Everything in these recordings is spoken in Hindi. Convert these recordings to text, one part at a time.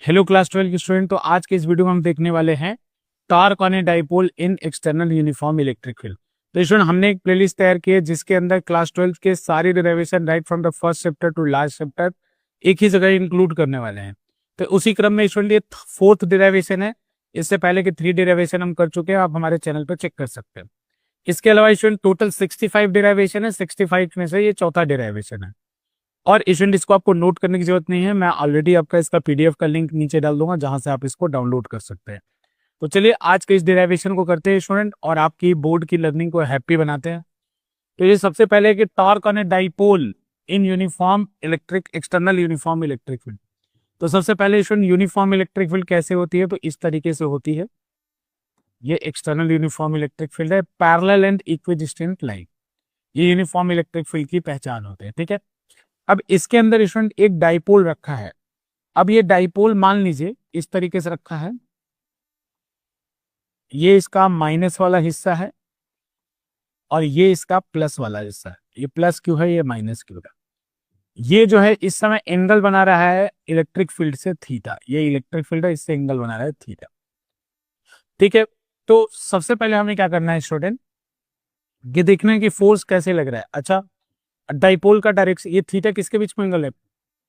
हेलो क्लास 12 के स्टूडेंट। तो आज के इस वीडियो में हम देखने वाले हैं torque on a dipole in external uniform electric field. तो स्टूडेंट हमने एक प्लेलिस्ट तैयार की है जिसके अंदर क्लास 12 के सारी derivation right from the first chapter two last chapter एक ही जगह इंक्लूड करने वाले हैं। तो उसी क्रम में स्टूडेंट ये फोर्थ डेरिवेशन है। इससे पहले के 3 डेरिवेशन हम कर चुके हैं, आप हमारे चैनल पर चेक कर सकते हैं। इसके अलावा स्टूडेंट टोटल 65 डेरिवेशन है, 65 में से ये चौथा डेरिवेशन है। और स्टूडेंट इसको आपको नोट करने की जरूरत नहीं है, मैं ऑलरेडी आपका इसका पीडीएफ का लिंक नीचे डाल दूंगा जहां से आप इसको डाउनलोड कर सकते हैं। तो चलिए आज के इस डेरिवेशन को करते हैं स्टूडेंट और आपकी बोर्ड की लर्निंग को हैप्पी बनाते हैं। तो ये सबसे पहले है कि torque on a dipole in uniform electric external uniform electric field. तो सबसे पहले स्टूडेंट यूनिफॉर्म इलेक्ट्रिक फील्ड कैसे होती है, तो इस तरीके से होती है। ये एक्सटर्नल यूनिफॉर्म इलेक्ट्रिक फील्ड है, पैरेलल एंड इक्विडिस्टेंट लाइन। ये यूनिफॉर्म इलेक्ट्रिक फील्ड की पहचान होती है, ठीक है। अब इसके अंदर स्टूडेंट एक डाइपोल रखा है। अब ये डाइपोल मान लीजिए इस तरीके से रखा है, ये इसका माइनस वाला हिस्सा है और ये इसका प्लस वाला हिस्सा है। ये प्लस क्यों है, ये माइनस क्यों है। ये जो है इस समय एंगल बना रहा है इलेक्ट्रिक फील्ड से थीटा। ये इलेक्ट्रिक फील्ड है, इससे एंगल बना रहा है थीटा, ठीक है। तो सबसे पहले हमें क्या करना है स्टूडेंट, ये देखना है कि फोर्स कैसे लग रहा है। अच्छा, डाइपोल का डायरेक्शन, ये थीटा किसके बीच में एंगल है,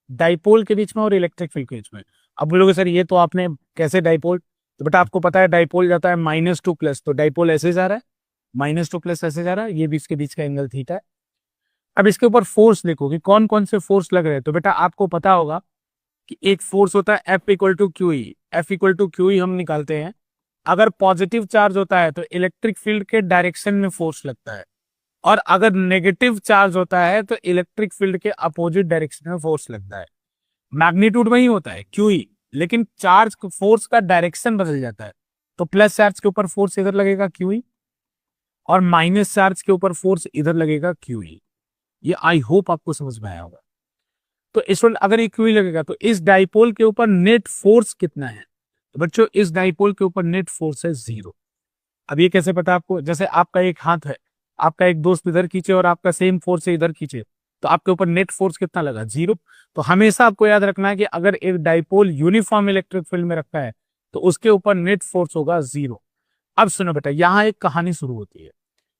डाइपोल के बीच में और इलेक्ट्रिक फील्ड के बीच में। अब बोलोगे सर ये तो आपने कैसे डाइपोल, तो बेटा आपको पता है डाइपोल जाता है -2 प्लस, तो डाइपोल ऐसे जा रहा है, -2 प्लस ऐसे जा रहा है, ये बीच के बीच का एंगल थीटा है। अब इसके ऊपर फोर्स देखो कि कौन कौन से फोर्स लग रहे हैं। तो बेटा आपको पता होगा कि एक फोर्स होता है F equal to Q E. F equal to Q E हम निकालते हैं। अगर पॉजिटिव चार्ज होता है तो इलेक्ट्रिक फील्ड के डायरेक्शन में फोर्स लगता है, और अगर नेगेटिव चार्ज होता है तो इलेक्ट्रिक फील्ड के अपोजिट डायरेक्शन में फोर्स लगता है। मैग्नीट्यूड वही होता है QE, लेकिन चार्ज फोर्स का डायरेक्शन बदल जाता है। तो प्लस चार्ज के ऊपर फोर्स इधर लगेगा QE और माइनस चार्ज के ऊपर फोर्स इधर लगेगा QE। ये आई होप आपको समझ में आया होगा। तो इस वक्त अगर ये QE लगेगा तो इस डाइपोल के ऊपर नेट फोर्स कितना है, तो बच्चों इस डाइपोल के ऊपर नेट फोर्स है 0। अब ये कैसे पता आपको, जैसे आपका एक हाथ है, आपका एक दोस्त इधर खींचे और आपका सेम फोर्स है इधर खींचे, तो आपके ऊपर नेट फोर्स कितना लगा, 0। तो हमेशा आपको याद रखना है कि अगर एक डाइपोल यूनिफॉर्म इलेक्ट्रिक फील्ड में रखा है तो उसके ऊपर नेट फोर्स होगा 0। अब सुनो बेटा, यहां एक कहानी शुरू होती है।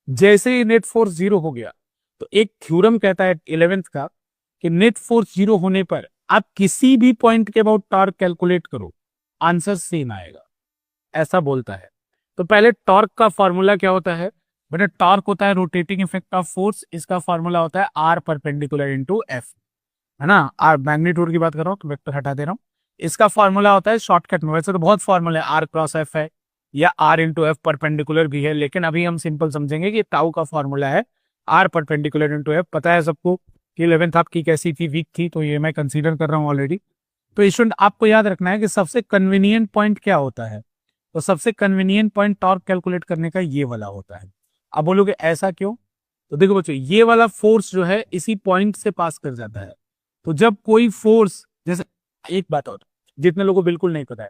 जैसे ही नेट फोर्स 0 हो गया तो एक थ्योरम कहता है 11th का कि नेट फोर्स 0 होने पर आप किसी भी पॉइंट के अबाउट टॉर्क कैलकुलेट करो, आंसर सेम आएगा, ऐसा बोलता है। तो पहले टॉर्क का फॉर्मूला क्या होता है बेटा, टॉर्क होता है रोटेटिंग इफेक्ट ऑफ फोर्स। इसका फॉर्मूला होता है R परपेंडिकुलर इंटू एफ, है ना। आर मैग्नीट्यूड की बात कर रहा हूँ तो वेक्टर हटा दे रहा हूँ। इसका फॉर्मूला होता है शॉर्टकट में, वैसे तो बहुत फॉर्मूला है, R क्रॉस एफ है या R इंटू एफ परपेंडिकुलर भी है, लेकिन अभी हम सिंपल समझेंगे कि टाउ का फॉर्मूला है R परपेंडिकुलर इंटू एफ। पता है सबको कि 11th आपकी कैसी थी, वीक थी, तो ये मैं कंसीडर कर रहा हूँ ऑलरेडी। तो स्टूडेंट आपको याद रखना है कि सबसे कन्वीनियंट पॉइंट क्या होता है, तो सबसे कन्वीनियंट पॉइंट टॉर्क कैलकुलेट करने का ये वाला होता है। अब बोलोगे ऐसा क्यों, तो देखो बच्चों ये वाला फोर्स जो है इसी पॉइंट से पास कर जाता है। तो जब कोई फोर्स, जैसे एक बात और जितने लोगों को बिल्कुल नहीं पता है,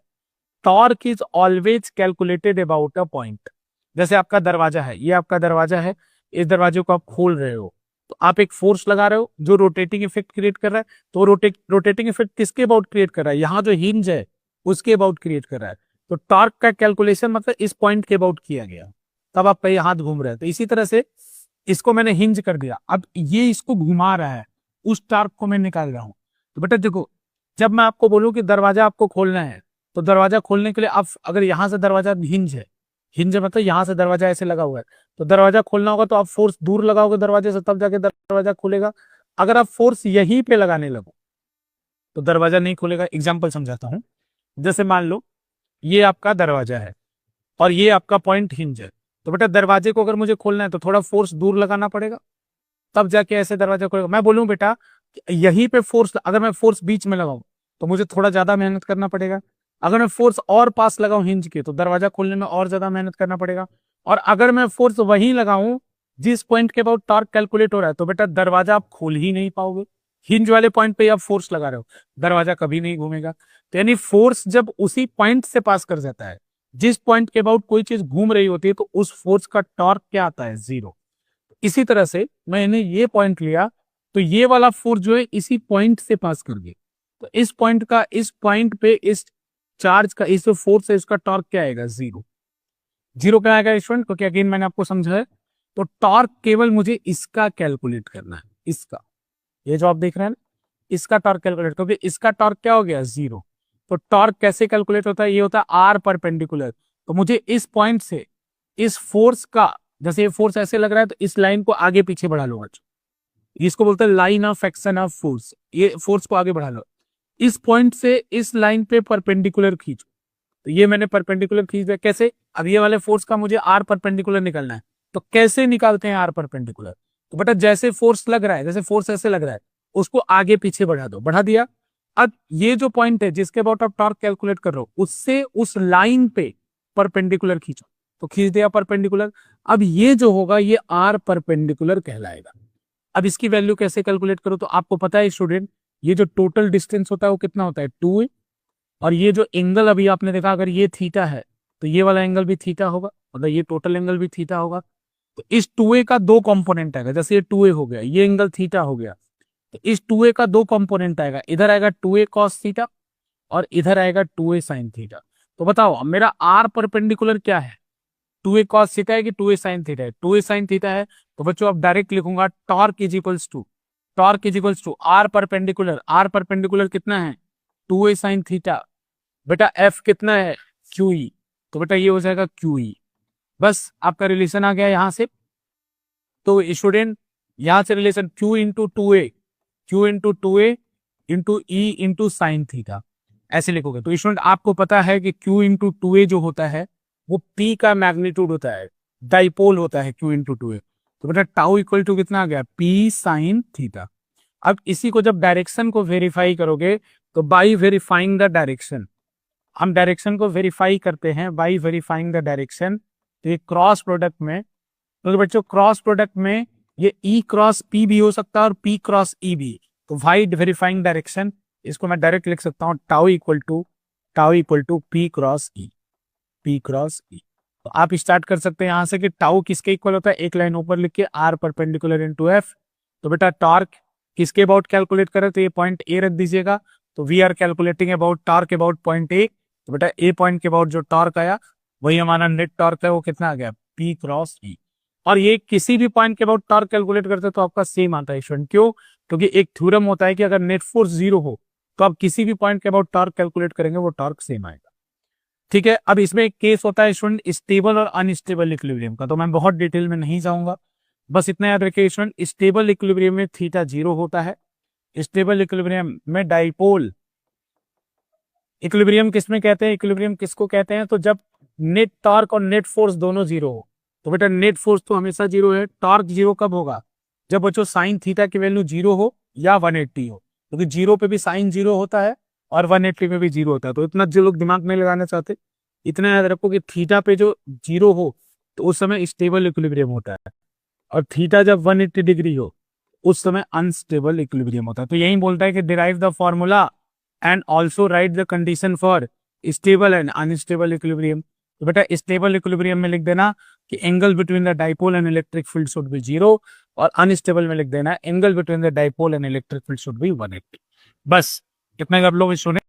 torque is always calculated about a point. जैसे आपका दरवाजा है, ये आपका दरवाजा है, इस दरवाजे को आप खोल रहे हो तो आप एक फोर्स लगा रहे हो जो रोटेटिंग इफेक्ट क्रिएट कर रहा है। तो रोटेटिंग इफेक्ट किसके अबाउट क्रिएट कर रहा है, यहाँ जो हिंज है उसके अबाउट क्रिएट कर रहा है। तो टॉर्क का कैलकुलेशन मतलब इस पॉइंट के अबाउट किया गया, तब आप कहीं हाथ घूम रहे हैं। तो इसी तरह से इसको मैंने हिंज कर दिया, अब ये इसको घुमा रहा है, उस टॉर्क को मैं निकाल रहा हूं। तो बेटा देखो, जब मैं आपको बोलूं कि दरवाजा आपको खोलना है तो दरवाजा खोलने के लिए आप अगर यहां से दरवाजा हिंज है, हिंज मतलब यहां से दरवाजा ऐसे लगा हुआ है, तो दरवाजा खोलना होगा तो आप फोर्स दूर लगाओगे दरवाजे से, तब जाके दरवाजा खुलेगा। अगर आप फोर्स यहीं पे लगाने लगो तो दरवाजा नहीं खुलेगा। एग्जाम्पल समझाता हूं, जैसे मान लो ये आपका दरवाजा है और ये आपका पॉइंट हिंज है। तो बेटा दरवाजे को अगर मुझे खोलना है तो थोड़ा फोर्स दूर लगाना पड़ेगा, तब जाके ऐसे दरवाजा खोलेगा। मैं बोलूं बेटा यहीं पे फोर्स, अगर मैं फोर्स बीच में लगाऊं तो मुझे थोड़ा ज्यादा मेहनत करना पड़ेगा। अगर मैं फोर्स और पास लगाऊं हिंज के तो दरवाजा खोलने में और ज्यादा मेहनत करना पड़ेगा। और अगर मैं फोर्स वहीं लगाऊं जिस पॉइंट के अबाउट टॉर्क कैलकुलेट हो रहा है, तो बेटा दरवाजा आप खोल ही नहीं पाओगे। हिंज वाले पॉइंट पे आप फोर्स लगा रहे हो, दरवाजा कभी नहीं घूमेगा। तो यानी फोर्स जब उसी पॉइंट से पास कर जाता है जिस पॉइंट के अबाउट कोई चीज घूम रही होती है, तो उस फोर्स का टॉर्क क्या आता है, 0। इसी तरह से मैंने ये पॉइंट लिया तो ये वाला फोर्स जो है इसी पॉइंट से पास कर गई, तो इस पॉइंट का इस पॉइंट पे इस चार्ज का इस फोर्स है, इसका टॉर्क क्या आएगा? जीरो। जीरो क्या आएगा स्टूडेंट? क्योंकि अगेन मैंने आपको समझा है, तो टॉर्क केवल मुझे इसका कैलकुलेट करना है, इसका, ये जो आप देख रहे हैं ना, इसका टॉर्क कैलकुलेट, क्योंकि इसका टॉर्क क्या हो गया? जीरो। तो टॉर्क कैसे कैलकुलेट होता है? ये होता है आर परपेंडिकुलर। तो मुझे इस पॉइंट से इस फोर्स का, जैसे ये फोर्स ऐसे लग रहा है, तो इस लाइन को आगे पीछे बढ़ा लो, इसको बोलते हैं line of action of force. ये फोर्स को आगे बढ़ा लो, इस पॉइंट से इस लाइन पे परपेंडिकुलर खींचो। तो ये मैंने परपेंडिकुलर खींच दिया। कैसे? अब ये वाले फोर्स का मुझे आर परपेंडिकुलर निकालना है, तो कैसे निकालते हैं आर परपेंडिकुलर? तो बेटा जैसे फोर्स लग रहा है, जैसे फोर्स ऐसे लग रहा है, उसको आगे पीछे बढ़ा दो, बढ़ा दिया। अब ये जो पॉइंट है जिसके अबाउट आप टॉर्क कैलकुलेट कर रहे हो, उससे उस लाइन पे परपेंडिकुलर खींचो, तो खींच दिया परपेंडिकुलर। अब ये जो होगा ये आर परपेंडिकुलर कहलाएगा। अब इसकी वैल्यू कैसे कैलकुलेट करो? तो आपको पता है स्टूडेंट, ये जो टोटल डिस्टेंस होता है वो कितना होता है? 2a। और ये जो एंगल अभी आपने देखा, अगर ये थीटा है तो ये वाला एंगल भी थीटा होगा, मतलब ये टोटल एंगल भी थीटा होगा। तो इस 2a का दो कंपोनेंट आएगा, जैसे ये 2a हो गया, ये एंगल थीटा हो गया, तो इस 2a का दो कंपोनेंट आएगा, इधर आएगा 2a cos थीटा और इधर आएगा 2a sin थीटा। तो बताओ मेरा आर परपेंडिकुलर क्या है? 2a cos थीटा है कि 2a sin थीटा है? 2a sin थीटा है। तो बच्चों अब डायरेक्ट लिखूंगा torque is equals to R perpendicular. R perpendicular कितना है? 2a sin theta. बेटा एफ कितना है? QE। तो बेटा ये हो जाएगा QE। बस आपका रिलेशन आ गया यहां से। तो स्टूडेंट यहां से relation Q into two A into E into sine theta, ऐसे लिखोगे। तो स्टूडेंट आपको पता है कि Q इंटू टू ए जो होता है वो P का मैग्नीट्यूड होता है, डाइपोल होता है Q इंटू टू ए। तो बेटा टाउ इक्वल टू कितना आ गया? P sine theta. अब इसी को जब डायरेक्शन को वेरीफाई करोगे, तो बाई वेरीफाइंग द डायरेक्शन, हम डायरेक्शन को वेरीफाई करते हैं बाई वेरीफाइंग द डायरेक्शन। तो ये क्रॉस प्रोडक्ट में, तो बच्चों क्रॉस प्रोडक्ट में ये E क्रॉस P भी हो सकता है और P क्रॉस E भी। तो वाई वेरीफाइंग डायरेक्शन, इसको मैं डायरेक्ट लिख सकता हूँ tau equal to P cross E, P cross E। तो आप स्टार्ट कर सकते हैं यहां से कि टाउ किसके इक्वल होता है, एक लाइन ऊपर लिख के आर परपेंडिकुलर इनटू एफ। तो बेटा टॉर्क किसके अबाउट कैलकुलेट करें, तो ये पॉइंट ए रख दीजिएगा। तो we are calculating about torque about point A. तो बेटा ए पॉइंट के अबाउट जो टॉर्क आया वही हमारा नेट टॉर्क है, वो कितना आ गया? P cross E। और ये किसी भी पॉइंट के अबाउट टॉर्क कैलकुलेट करते तो आपका सेम आता है स्टूडेंट। क्यों? क्योंकि एक थ्योरम होता है कि अगर नेट फोर्स जीरो हो तो आप किसी भी पॉइंट के अबाउट टॉर्क कैलकुलेट करेंगे, वो टॉर्क सेम आएगा। ठीक है। अब इसमें एक केस होता है स्टूडेंट स्टेबल और अनस्टेबल इक्विलिब्रियम का, तो मैं बहुत डिटेल में नहीं जाऊंगा, बस इतना याद रखिए स्टूडेंट, स्टेबल इक्विलिब्रियम में थीटा जीरो होता है। स्टेबल इक्विलिब्रियम में डाइपोल, इक्विलिब्रियम किसमें कहते हैं, इक्विलिब्रियम किसको कहते हैं? तो जब नेट टॉर्क और नेट फोर्स दोनों जीरो हो। तो बेटा नेट फोर्स तो हमेशा जीरो है, टॉर्क जीरो कब होगा? जब बच्चों साइन थीटा की वैल्यू जीरो हो या 180 हो, क्योंकि जीरो पे भी साइन जीरो होता है और 180 में भी जीरो होता है। तो इतना जो लोग दिमाग में लगाना चाहते, इतना याद रखो कि थीटा पे जो जीरो हो तो उस समय स्टेबल इक्विलिब्रियम होता है, और थीटा जब 180 डिग्री हो उस समय अनस्टेबल इक्विलिब्रियम होता है। तो यही बोलता है कि derive the formula and also right the condition for stable and unstable equilibrium. तो बेटा स्टेबल इक्विलिब्रियम में लिख देना कि angle between the dipole and electric field should be zero, और अनस्टेबल में लिख देना angle between the dipole and electric field should be 180। बस इतना कर लो स्टूडेंट।